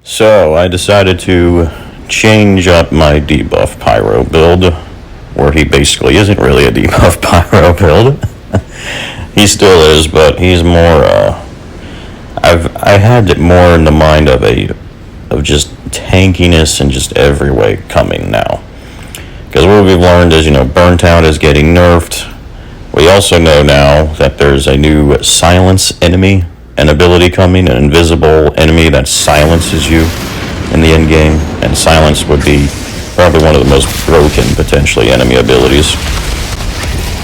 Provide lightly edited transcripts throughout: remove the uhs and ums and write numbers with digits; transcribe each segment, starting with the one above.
So I decided to change up my debuff Pyro build, where he basically isn't really a debuff Pyro build. He still is, but he's more, I had it more in the mind of just tankiness and just every way coming now. Because what we've learned is, Burnt Out is getting nerfed. We also know now that there's a new silence enemy, an ability coming, an invisible enemy that silences you in the end game, and silence would be probably one of the most broken, potentially, enemy abilities.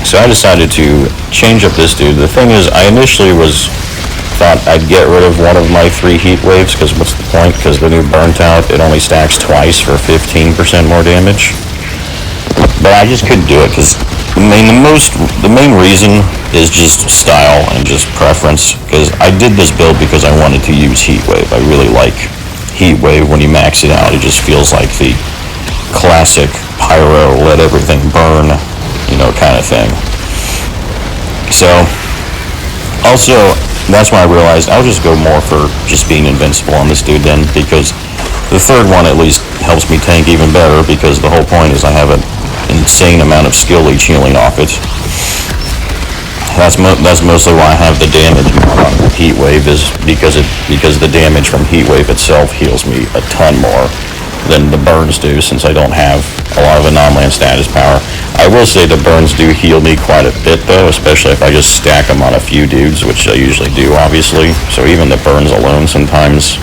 So I decided to change up this dude. The thing is, I initially thought I'd get rid of one of my 3 heat waves, because what's the point? Because the new Burnt Out, it only stacks twice for 15% more damage. But I just couldn't do it, because the main reason is just style and just preference, because I did this build because I wanted to use Heat Wave. I really like Heat Wave. When you max it out, it just feels like the classic Pyro, let everything burn, kind of thing. So, also, that's why I realized I'll just go more for just being invincible on this dude then, because the third one at least helps me tank even better, because the whole point is I have an insane amount of skill leech healing off it. That's mostly why I have the damage on Heat Wave, is because the damage from Heat Wave itself heals me a ton more than the burns do, since I don't have a lot of anomaly and status power. I will say the burns do heal me quite a bit though, especially if I just stack them on a few dudes, which I usually do, obviously. So even the burns alone sometimes,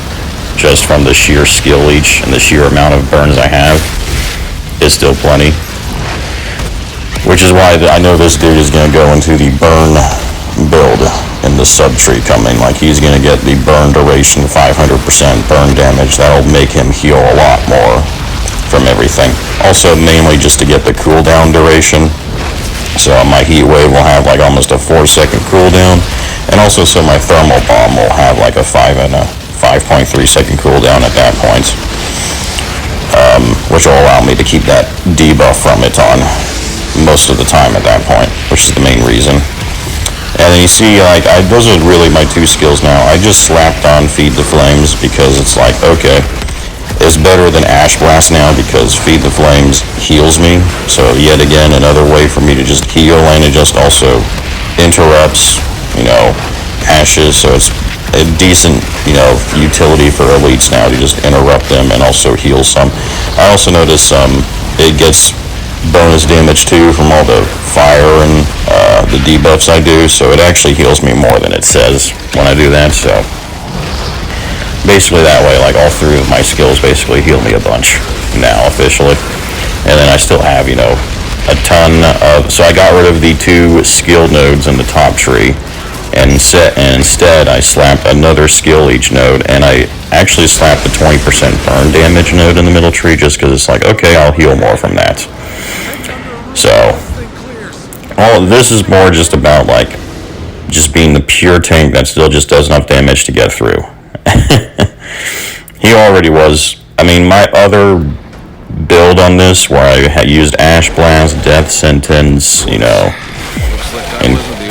just from the sheer skill leech and the sheer amount of burns I have, is still plenty. Which is why I know this dude is going to go into the burn build in the sub-tree coming. Like, he's going to get the burn duration, 500% burn damage. That'll make him heal a lot more from everything. Also, mainly just to get the cooldown duration. So my Heat Wave will have like almost a 4-second cooldown. And also, so my Thermal Bomb will have like a 5 and a 5.3 second cooldown at that point. Which will allow me to keep that debuff from it on most of the time at that point, which is the main reason. And then you see, like, those are really my 2 skills now. I just slapped on Feed the Flames because it's like, okay, it's better than Ash Blast now because Feed the Flames heals me. So yet again, another way for me to just heal, and it just also interrupts, ashes. So it's a decent, utility for elites now to just interrupt them and also heal some. I also notice it gets bonus damage too from all the fire and the debuffs I do, so it actually heals me more than it says when I do that. So basically that way, like, all 3 of my skills basically heal me a bunch now officially. And then I still have, a ton of, so I got rid of the 2 skill nodes in the top tree, and instead I slapped another skill each node, and I actually slapped the 20% burn damage node in the middle tree, just because it's like, okay, I'll heal more from that. So, all of this is more just about, like, just being the pure tank that still just does enough damage to get through. He already was, my other build on this, where I had used Ash Blast, Death Sentence, in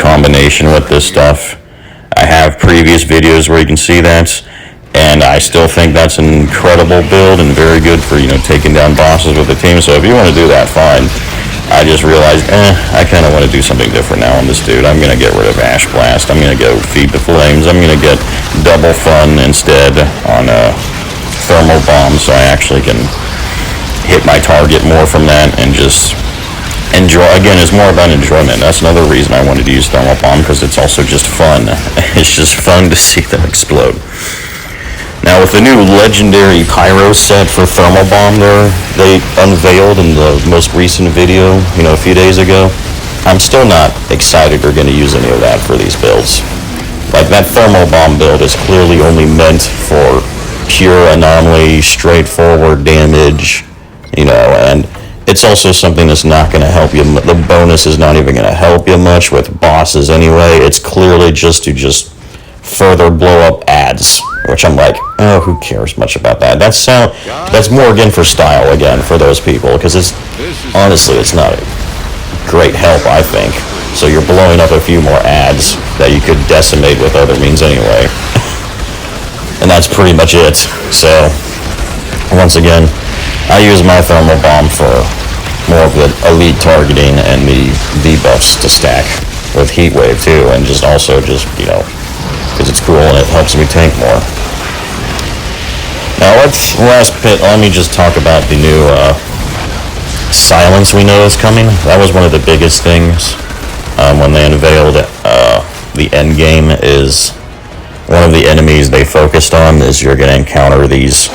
combination with this stuff. I have previous videos where you can see that, and I still think that's an incredible build and very good for, taking down bosses with the team. So if you want to do that, fine. I just realized, I kind of want to do something different now on this dude. I'm going to get rid of Ash Blast. I'm going to go Feed the Flames. I'm going to get Double Fun instead on Thermal Bomb, so I actually can hit my target more from that and just enjoy. Again, it's more about enjoyment. That's another reason I wanted to use Thermal Bomb, because it's also just fun. It's just fun to see them explode. Now, with the new legendary Pyro set for Thermal Bomb they unveiled in the most recent video, a few days ago, I'm still not excited or going to use any of that for these builds. Like, that Thermal Bomb build is clearly only meant for pure anomaly, straightforward damage, and it's also something that's not going to help you. The bonus is not even going to help you much with bosses anyway. It's clearly just to further blow up ads, which I'm like, oh, who cares much about that? That's more again for style, again, for those people, because honestly, it's not a great help, I think. So you're blowing up a few more ads that you could decimate with other means anyway. and that's pretty much it. So, once again, I use my thermal bomb for more of the elite targeting and the debuffs to stack with heat wave too, and just also just, you know, because it's cool and it helps me tank more. Now let me just talk about the new silence we know is coming. That was one of the biggest things when they unveiled the end game. Is one of the enemies they focused on is you're going to encounter these,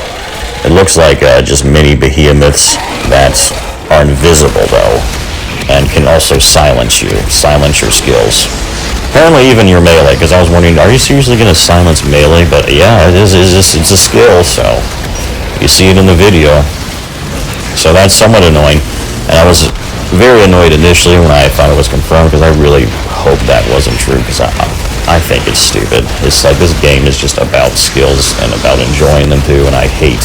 it looks like just mini behemoths that are invisible though, and can also silence your skills. Apparently even your melee, because I was wondering, are you seriously going to silence melee? But yeah, it's a skill, so you see it in the video. So that's somewhat annoying, and I was very annoyed initially when I thought it was confirmed, because I really hope that wasn't true, because I think it's stupid. It's like this game is just about skills and about enjoying them too, and I hate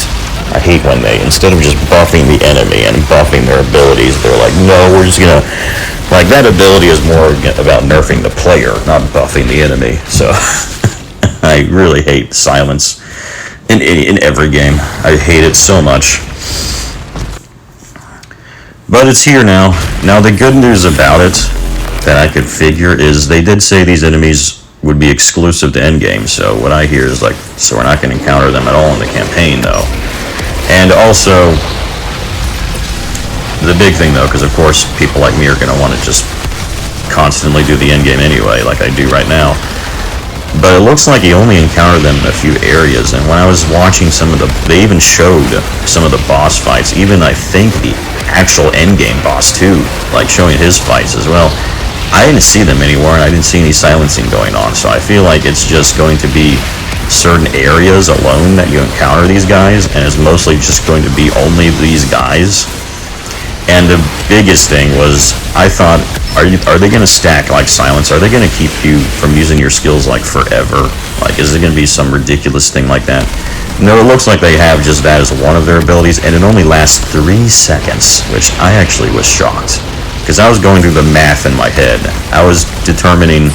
when they, instead of just buffing the enemy and buffing their abilities, they're like, no, we're just gonna, like, that ability is more about nerfing the player, not buffing the enemy. So I really hate silence in every game. I hate it so much. But it's here now. Now the good news about it that I could figure is they did say these enemies would be exclusive to endgame. So what I hear is like, so we're not going to encounter them at all in the campaign though. And also, the big thing though, because of course people like me are going to want to just constantly do the endgame anyway, like I do right now. But it looks like you only encounter them in a few areas, and when I was watching some of the, they even showed some of the boss fights, even I think the actual endgame boss too, like showing his fights as well. I didn't see them anywhere, and I didn't see any silencing going on, so I feel like it's just going to be certain areas alone that you encounter these guys, and it's mostly just going to be only these guys. And the biggest thing was, I thought, are they going to stack like silence? Are they going to keep you from using your skills like forever? Like, is it going to be some ridiculous thing like that? No, it looks like they have just that as one of their abilities, and it only lasts 3 seconds, which I actually was shocked, because I was going through the math in my head. I was determining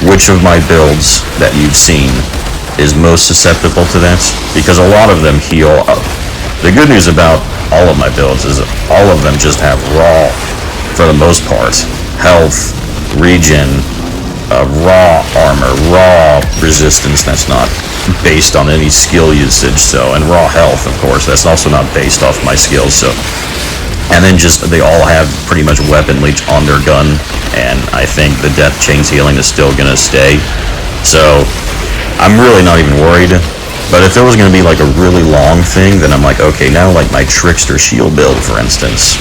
which of my builds that you've seen is most susceptible to that, because a lot of them heal up. The good news about all of my builds is all of them just have raw, for the most part, health, regen, raw armor, raw resistance that's not based on any skill usage, so, and raw health, of course, that's also not based off my skills, so, and then just, they all have pretty much weapon leech on their gun, and I think the death chains healing is still gonna stay, so, I'm really not even worried. But if there was going to be like a really long thing, then I'm like, okay, now like my Trickster shield build, for instance,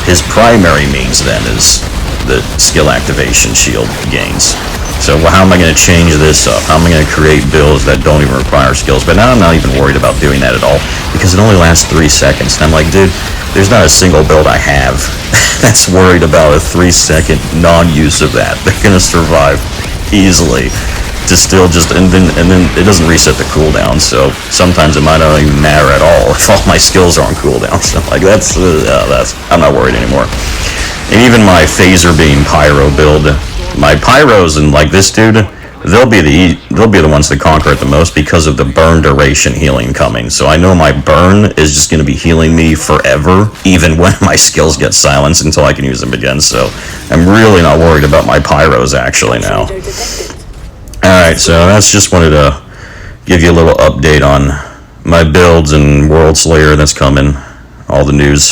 his primary means then is the skill activation shield gains. So how am I going to change this up? How am I going to create builds that don't even require skills? But now I'm not even worried about doing that at all, because it only lasts 3 seconds. And I'm like, dude, there's not a single build I have that's worried about a 3-second non-use of that. They're going to survive easily. To still just, and then it doesn't reset the cooldown, so sometimes it might not even matter at all if all my skills are on cooldown. So like that's I'm not worried anymore. And even my phaser beam pyro build, my pyros and like this dude, they'll be the ones that conquer it the most because of the burn duration healing coming. So I know my burn is just going to be healing me forever, even when my skills get silenced, until I can use them again. So I'm really not worried about my pyros actually now. Alright, so that's just wanted to give you a little update on my builds and Worldslayer that's coming, all the news.